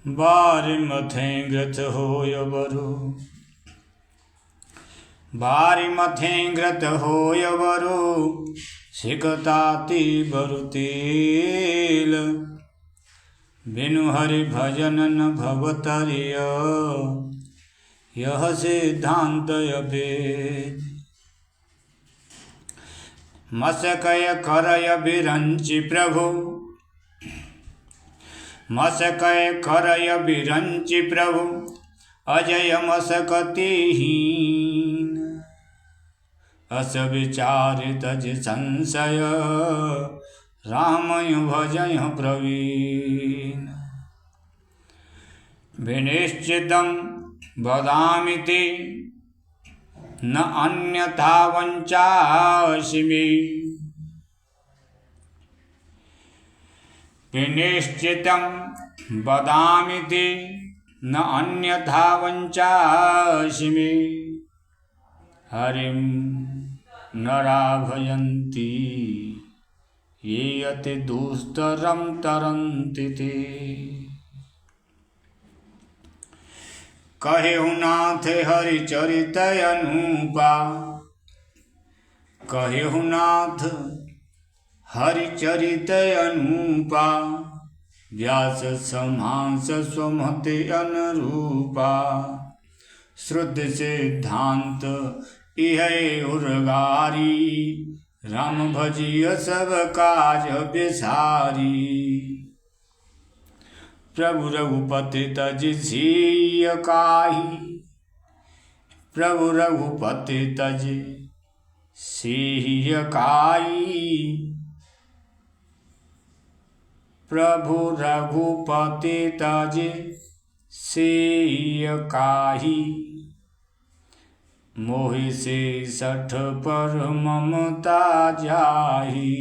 बारि मथें ग्रत होय बरु, बारि मथें ग्रत होय बरु, सिकताति बरु तेल। बिनु हरि भजन न भवतरिय, यह सिद्धांत अभेद। मसकय करय बिरंचि प्रभु, मसकय करय बिरंचि प्रभु, अजय मसकतिहीन। अस विचार तज संशय, रामय भजय प्रवीण। विनिश्चितं वदामि ते, न अन्यथा वञ्चास्मि। विनिश्चितं वदामि ते, न अन्यथा वञ्चास्मि। हरिं नरा भजन्ति, ये अति दुस्तरं तरन्ति ते। कहेहु नाथ हरिचरित अनूपा, कहेहु नाथ हरिचरित अनूपा। व्यास समास स्वमति अनुरूपा, श्रुति सिद्धांत इह उर्गारी। राम भजिय सब काज बिसारी, प्रभु रघुपति तज सिय काहि। प्रभु रघुपति तज सिय काहि, प्रभु रघुपति तज सिय काहि। मोहि से सठ पर ममता जाहि,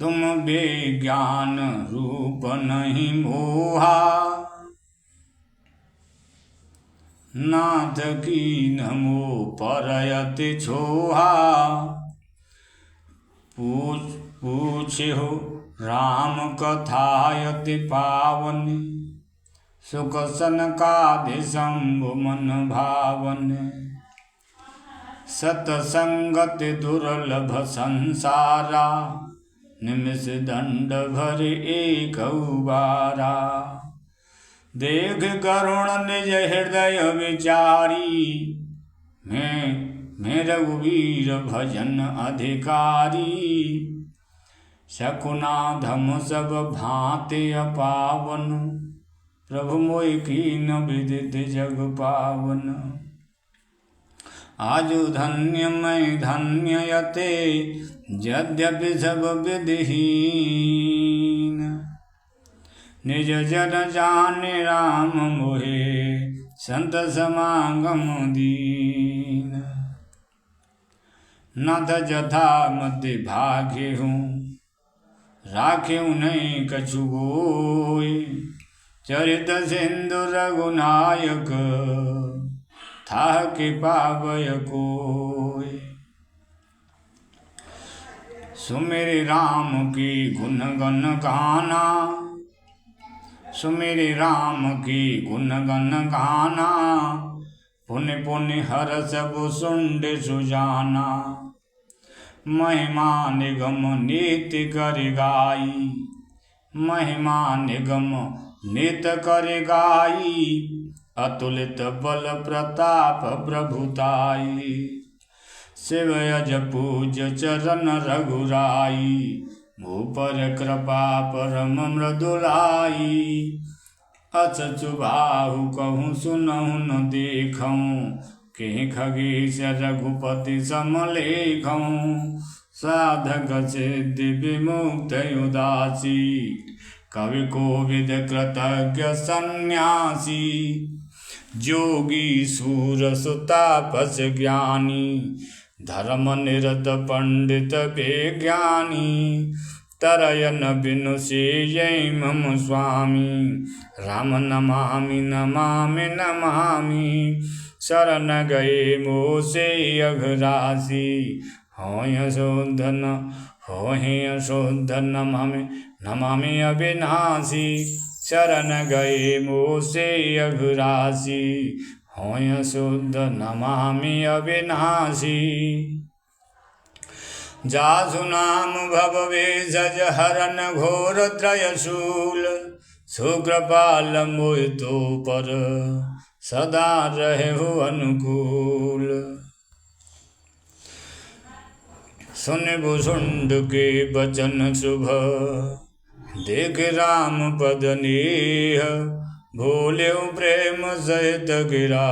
तुम बेज्ञान रूप नहीं मोहा। नाथ की नमो परयति छोहा, पूछेहु राम कथायति पावन। सुख सनकादि शंभु मन भावन, सतसंगति दुर्लभ संसारा। निमिष दंड भर एक बारा, देख करुण निज हृदय विचारी। मैं रघुवीर भजन अधिकारी, शकुनाधम सब भांति अपावन। प्रभु मोहि कीन विदित जग पावन। आजु धन्य मैं धन्य यते, यद्यपि सब विधिहीन। निज जन जाने राम मोहे, संत समागम दीन। नाथ जथा मति भाग्य हूँ, राखें नहीं कछु गोय। चरित सिंधु रघुनायक, था कि पावय कोय। सुमिरि राम की गुण गण गाना, सुमिरि राम की गुण गण गाना। पुनि पुनि हरष सुंड सुजाना, महिमा निगम नीति कर गाई। महिमा निगम नित कर गाई, अतुलित बल प्रताप प्रभुताई। शिव यज पूज चरण रघुराई, भूपर कृपा परम मृदुलाई। अचचु बाहु कहूँ सुनहु न देखऊँ, के खगेश रघुपति समलेखऊँ। साधक सिद्धि विमुक्त उदासी, कवि कोविद कृतज्ञ सन्यासी। जोगी सूर सुतापस ज्ञानी, धर्म निरत पंडित विज्ञानी। तरयन बिनु सेयइ मम स्वामी, राम नमामि नमामि नमामि। शरण गए मोसे अघरासी, होय शोधन होहि अशुद्ध नमामि नमामि अविनाशी शरण गए मोसे अघुरासी होय अशुद्ध नमामि अविनाशी जासु नाम भववे जज हरन घोर त्रयशूल सुकृपाल मोहि तो पर सदा रहे हो अनुकूल सुन भुसुंड के बचन शुभ देख राम पद नेह भोले प्रेम सहित गिरा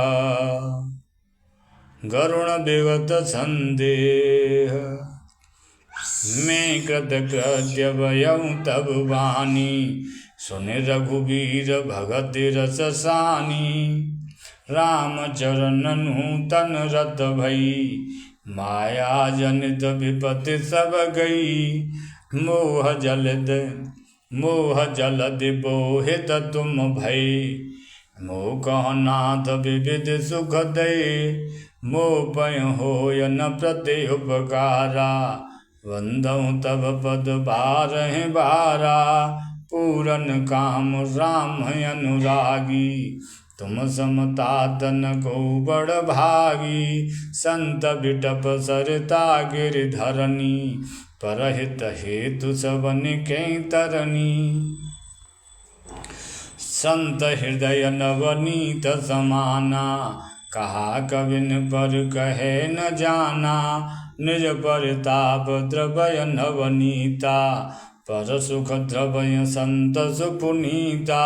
गरुण विगत संदेह मैं कृतकृत्य भयउ तब वाणी सुन रघुवीर भगत रस सानी राम चरण नूतन रत भई माया जनित विपत्ति सब गई मोह जलद बोहित तुम भई मोह कहनाथ विविध सुख दे मोह पय होय न प्रति उपकारा वंदऊ तब पद बारह बारा पूरन काम राम अनुरागी तुम समतातन को बड़ भागी संत बिटप सरता गिरधरणी परहित हेतु सबन के तरनी संत हृदय नवनीत समाना कहा कविन पर कहे न जाना निज परताप द्रवय नवनीता पर सुख द्रवय संत सुपुनीता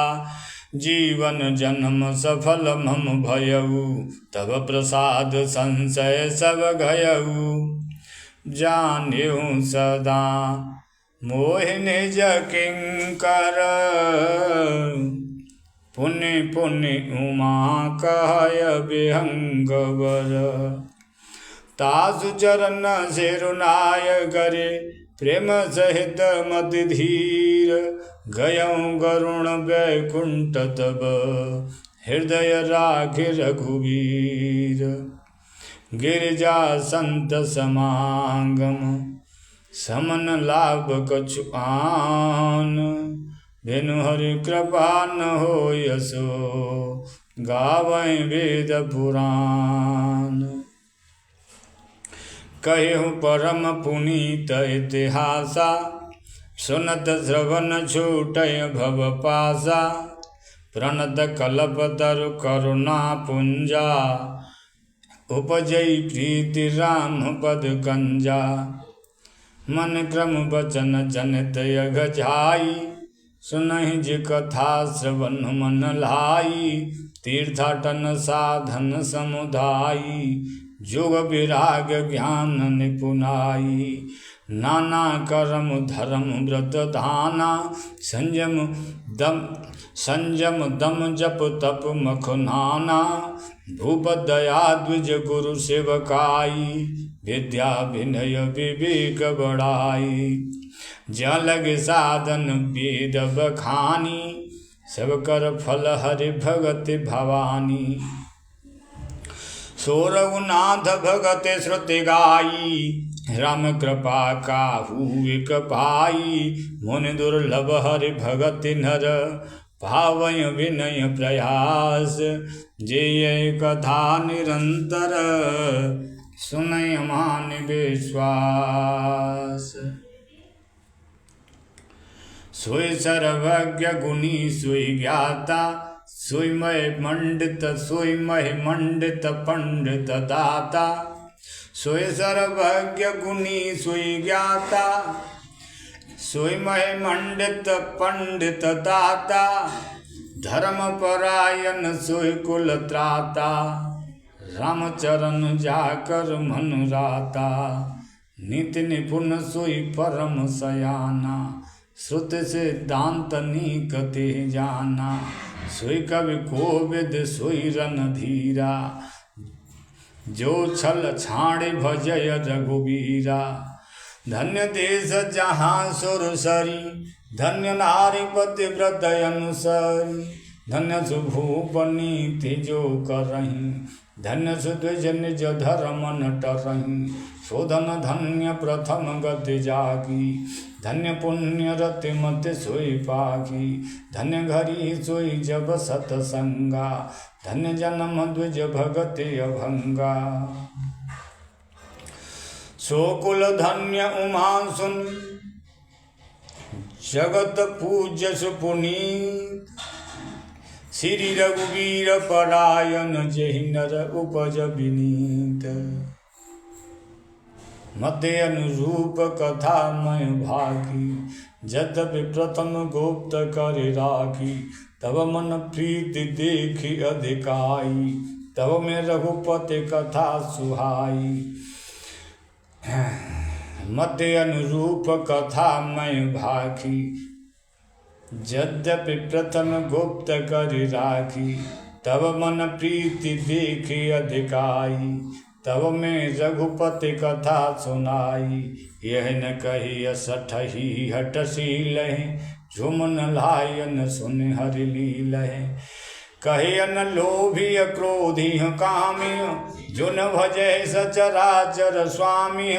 जीवन जन्म सफल मम भयऊ तब प्रसाद संशय सब गयऊ जान्यू सदा मोहि निज किंकर पुण्य पुण्य उमा कहय विहंगवर तासु चरण सिरुनाय करे प्रेम सहित मति धीर गयऊँ गरुण वैकुंठ तब हृदय राखि रघुवीर गिरिजा संत समागम समन लाभ कछु आन बिनु हरि कृपा न हो यसो गावै वेद पुराण कहु परम पुनीत इतिहासा सुनत श्रवण छूटय भव पासा प्रणत कल्प तरु करुणा पुंजा उपजई प्रीति राम पद कंजा मन क्रम वचन जनित यघ झाई सुनहि जी कथा श्रवण मन लाई तीर्थाटन साधन समुदायी जोग विराग ज्ञान निपुनाई नाना कर्म धर्म व्रत दाना संयम दम जप तप मखनाना भूप दया द्विज गुरु सेवकाई विद्या विनय विवेक बढ़ाई जलग साधन वेद बखानी सब कर फल हरि भगति भवानी सोरघुनाथ भगत श्रुति गाई राम कृपा काहू एक पाई मुनि दुर्लभ हरि भगति नर भावय विनय प्रयास जेय कथा निरंतर सुनय मान विश्वास सोई सर्वज्ञ गुणी सोई ज्ञाता सोई मय मंडित पंडित दाता सोई सर्वज्ञ गुणी सोई ज्ञाता सोई मय मंडित पंडित दाता धर्म परायण सोई कुल त्राता रामचरण जाकर मनुराता नित्य निपुण सोई परम सयाना श्रुति सिद्धांत निकते जाना सोई कवि कोविद सोई रणधीरा जो छल छाड़ भजय रघुबीरा धन्य देश जहाँ सुरसरी धन्य नारी पतिव्रत अनुसरी धन्य सुभूप नीति जो करहीं धन्य सुद्विज निज धर्म न टरहीं, शोधन धन्य प्रथम गति जागी। धन्य पुण्य रति मति सोई पागी, धन्य घरी सोई जब सतसंगा। धन्य जन्म द्विज भगति अभंगा। सोकुल धन्य उमा सुन, जगत पूज्य सुपुनीत। श्री रघुवीर परायण जेहि नर उपज विनीत। मते अनुरूप कथा मैं भागी, यद्यपि प्रथम गुप्त कर राखी। तब मन प्रीति देखी अधिकाई, तब में रघुपति कथा सुहाई। मते अनुरूप कथा मैं भागी, यद्यपि प्रथम गुप्त कर राखी। तब मन प्रीति देखी अधिकाई, तब में रघुपति कथा सुनाई। यह न कही सठही हटशीलहि, झुमन लायन सुन हरि लीलहि। कहे न लोभी क्रोधी कामी, जुन भजे सचराचर स्वामी।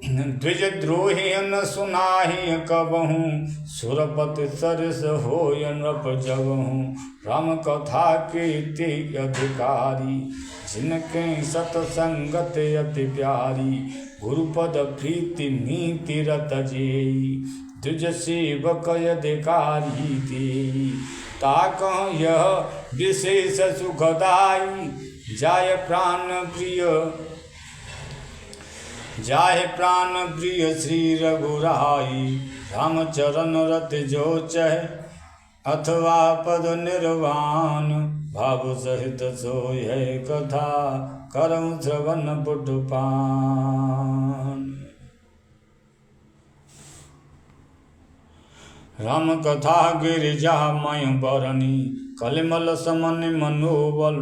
द्विज द्रोही न सुनाही कबहू, सुरपति सरस होय नृप जबहू। राम कथा के ते अधिकारी, जिनके सतसंगत अति प्यारी। गुरुपद प्रीति नीति रत जेई, द्विज सेवक अधिकारी देई। ताकह यह विशेष सुखदाई, जाय प्राण प्रिय श्री रघुराई। रामचरण रति जो चह, अथवा पद निर्वाण। भाव सहित सोय कथा, करऊँ श्रवण पुटुपान। राम कथा गिरिजा मय बरनी, कलिमल समन मनोबल।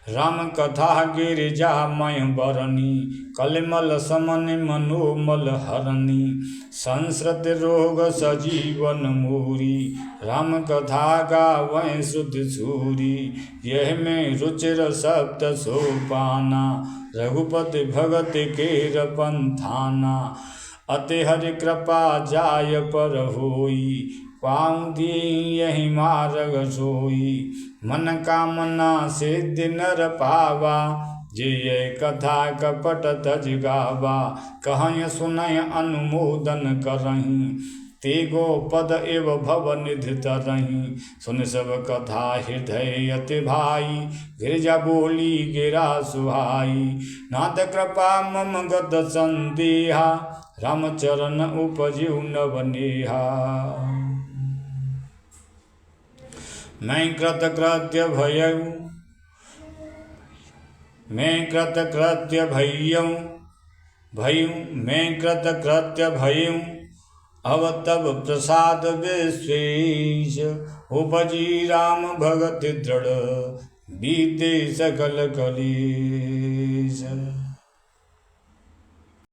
राम कथा गिरिजा मय बरनी, कलिमल समन मनोमल हरनी। संस्कृत रोग सजीवन मूरी, राम कथा गावै शुद्ध सूरी। यह में रुचिर सप्त सोपाना, रघुपति भगति केर पंथाना। अति हरि कृपा जाय पर होई, पाऊँ दी यही मार्ग सोई। मन कामना सिद्धि नर पावा, जिय कथा कपट तज गावा। कहय सुनय अनुमोदन करहीं, ते गो पद एव भव निधि तरहीं। सुन सब कथा हृदय अति भाई, गिरिजा बोली गिरा सुहाई। नाथ कृपा मम गत संदेहा, रामचरण उपजिउ नवनेहा। मैं कृतकृत्य भयऊ, मैं कृतकृत्य भयऊ, मैं कृतकृत्य भयऊ। अब तब प्रसाद विशेष, उपजी राम भगति दृढ़। बीते सकल कलेश।